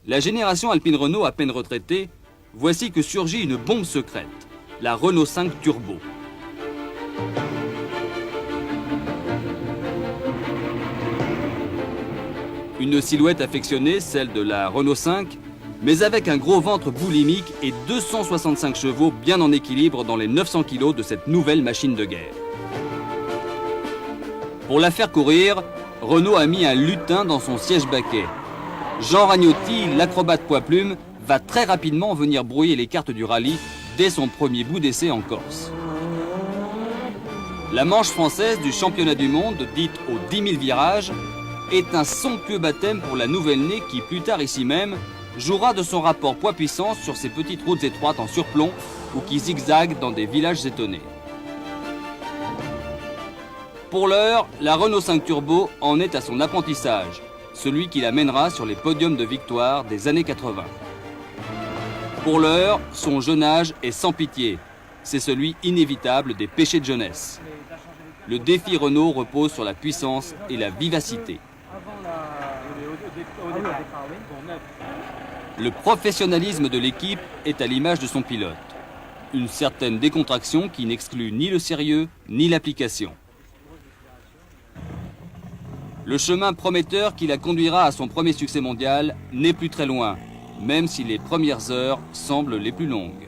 La génération Alpine Renault à peine retraitée, voici que surgit une bombe secrète, la Renault 5 Turbo. Une silhouette affectionnée, celle de la Renault 5, mais avec un gros ventre boulimique et 265 chevaux bien en équilibre dans les 900 kg de cette nouvelle machine de guerre. Pour la faire courir, Renault a mis un lutin dans son siège baquet. Jean Ragnotti, l'acrobate poids-plume, va très rapidement venir brouiller les cartes du rallye dès son premier bout d'essai en Corse. La manche française du championnat du monde, dite aux 10 000 virages, est un somptueux baptême pour la nouvelle-née qui, plus tard ici même, jouera de son rapport poids-puissance sur ces petites routes étroites en surplomb ou qui zigzaguent dans des villages étonnés. Pour l'heure, la Renault 5 Turbo en est à son apprentissage, celui qui la mènera sur les podiums de victoire des années 80. Pour l'heure, son jeune âge est sans pitié. C'est celui inévitable des péchés de jeunesse. Le défi Renault repose sur la puissance et la vivacité. Le professionnalisme de l'équipe est à l'image de son pilote. Une certaine décontraction qui n'exclut ni le sérieux ni l'application. Le chemin prometteur qui la conduira à son premier succès mondial n'est plus très loin, même si les premières heures semblent les plus longues.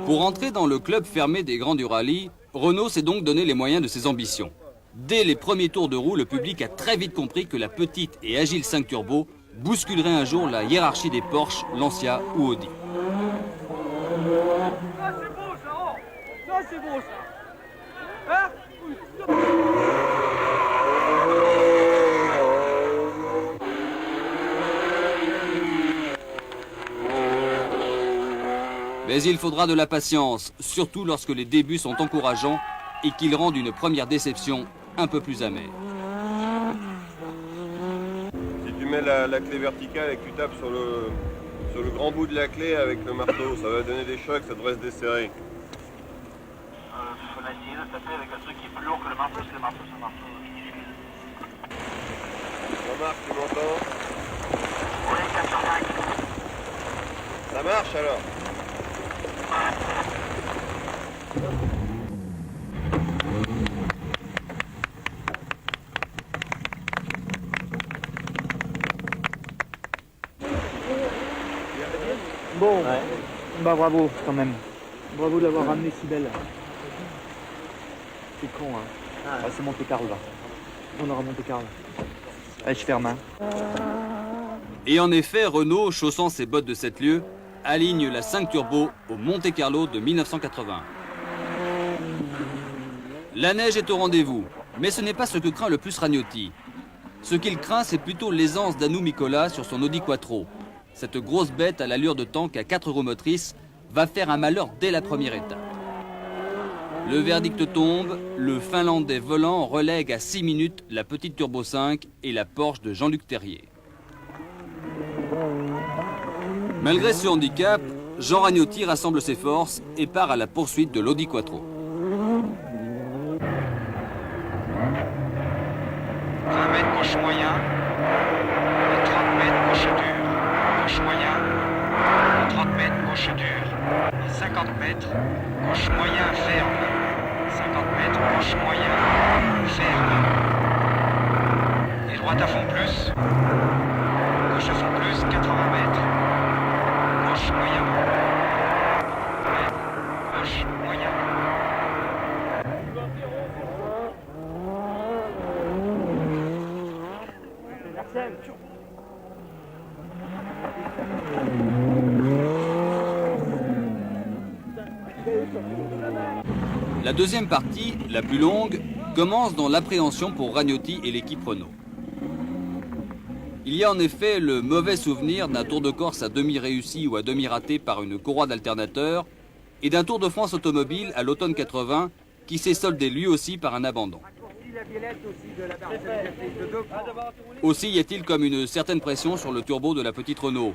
Pour entrer dans le club fermé des grands du rallye, Renault s'est donc donné les moyens de ses ambitions. Dès les premiers tours de roue, le public a très vite compris que la petite et agile 5 Turbo bousculerait un jour la hiérarchie des Porsche, Lancia ou Audi. Ça c'est beau ça. Hein? Mais il faudra de la patience, surtout lorsque les débuts sont encourageants et qu'ils rendent une première déception un peu plus amère. Si tu mets la clé verticale et que tu tapes sur le grand bout de la clé avec le marteau, ça va donner des chocs, ça devrait se desserrer. Faut essayer de taper avec un truc qui est plus lourd que le marteau, parce que le marteau c'est un marteau minuscule. Remarque, tu m'entends? Oui, 4 sur 5. Ça marche alors? Bon, ouais. Bah bravo quand même. Bravo de l'avoir ramené si belle. C'est con hein. Ah, c'est Monte Carlo là. On aura Monte Carlo. Allez, je ferme hein. Et en effet, Renault, chaussant ses bottes de 7 lieues, aligne la 5 Turbo au Monte Carlo de 1980. La neige est au rendez-vous, mais ce n'est pas ce que craint le plus Ragnotti. Ce qu'il craint, c'est plutôt l'aisance d'Anu Mikola sur son Audi Quattro. Cette grosse bête à l'allure de tank à 4 roues motrices va faire un malheur dès la première étape. Le verdict tombe, le Finlandais volant relègue à 6 minutes la petite Turbo 5 et la Porsche de Jean-Luc Terrier. Malgré ce handicap, Jean Ragnotti rassemble ses forces et part à la poursuite de l'Audi Quattro. 20 mètres gauche moyen, 30 mètres gauche dur, gauche moyen, 30 mètres gauche dur, 50 mètres gauche moyen ferme, 50 mètres gauche moyen ferme, et droite à fond plus, gauche à fond plus, 80 mètres, gauche moyen, gauche moyen. La deuxième partie, la plus longue, commence dans l'appréhension pour Ragnotti et l'équipe Renault. Il y a en effet le mauvais souvenir d'un Tour de Corse à demi réussi ou à demi raté par une courroie d'alternateur et d'un Tour de France automobile à l'automne 80 qui s'est soldé lui aussi par un abandon. Aussi y a-t-il comme une certaine pression sur le turbo de la petite Renault.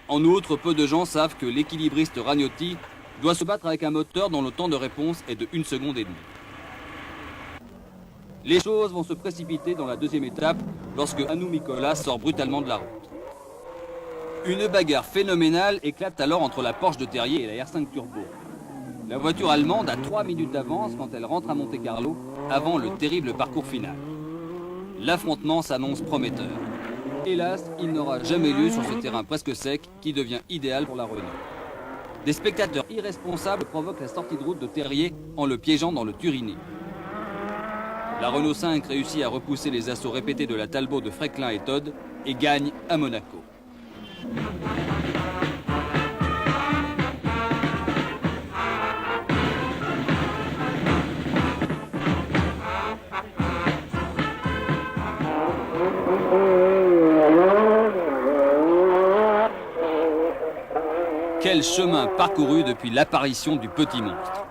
En outre, peu de gens savent que l'équilibriste Ragnotti doit se battre avec un moteur dont le temps de réponse est de 1 seconde et demie. Les choses vont se précipiter dans la deuxième étape lorsque Hannu Mikkola sort brutalement de la route. Une bagarre phénoménale éclate alors entre la Porsche de Terrier et la R5 Turbo. La voiture allemande a 3 minutes d'avance quand elle rentre à Monte-Carlo avant le terrible parcours final. L'affrontement s'annonce prometteur. Hélas, il n'aura jamais lieu sur ce terrain presque sec qui devient idéal pour la Renault. Des spectateurs irresponsables provoquent la sortie de route de Terrier en le piégeant dans le Turini. La Renault 5 réussit à repousser les assauts répétés de la Talbot de Fréquelin et Todd et gagne à Monaco. Quel chemin parcouru depuis l'apparition du petit monstre.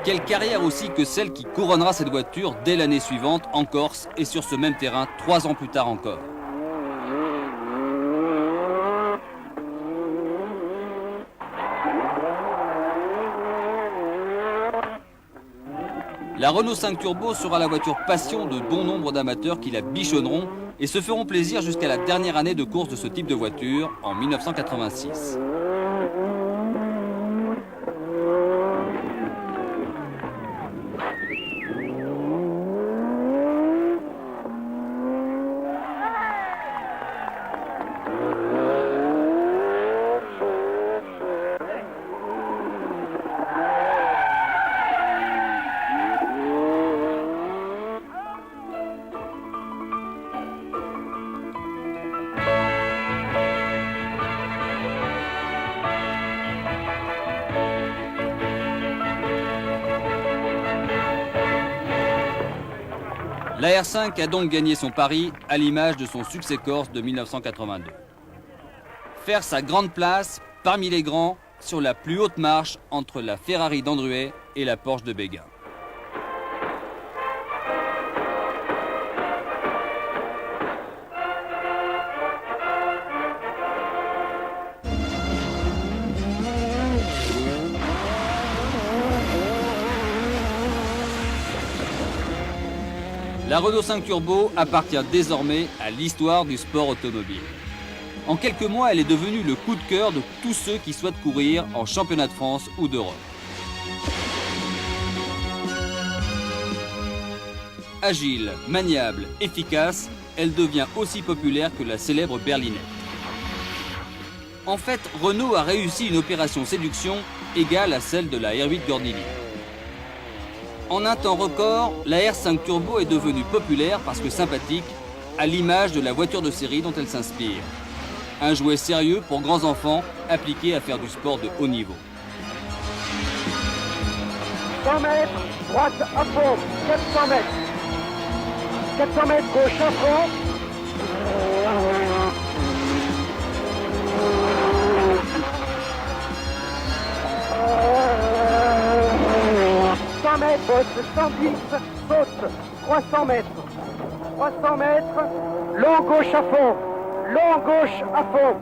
Quelle carrière aussi que celle qui couronnera cette voiture dès l'année suivante en Corse et sur ce même terrain 3 ans plus tard encore. La Renault 5 Turbo sera la voiture passion de bon nombre d'amateurs qui la bichonneront et se feront plaisir jusqu'à la dernière année de course de ce type de voiture, en 1986. La R5 a donc gagné son pari à l'image de son succès corse de 1982. Faire sa grande place parmi les grands sur la plus haute marche entre la Ferrari d'Andruet et la Porsche de Béguin. La Renault 5 Turbo appartient désormais à l'histoire du sport automobile. En quelques mois, elle est devenue le coup de cœur de tous ceux qui souhaitent courir en championnat de France ou d'Europe. Agile, maniable, efficace, elle devient aussi populaire que la célèbre berlinette. En fait, Renault a réussi une opération séduction égale à celle de la R8 Gordini. En un temps record, la R5 Turbo est devenue populaire parce que sympathique, à l'image de la voiture de série dont elle s'inspire. Un jouet sérieux pour grands enfants, appliqué à faire du sport de haut niveau. 100 mètres, droite à fond, 400 mètres. 400 mètres, gauche à fond. 100 mètres, bosse 110, saute, 300 mètres. 300 mètres, long gauche à fond, long gauche à fond.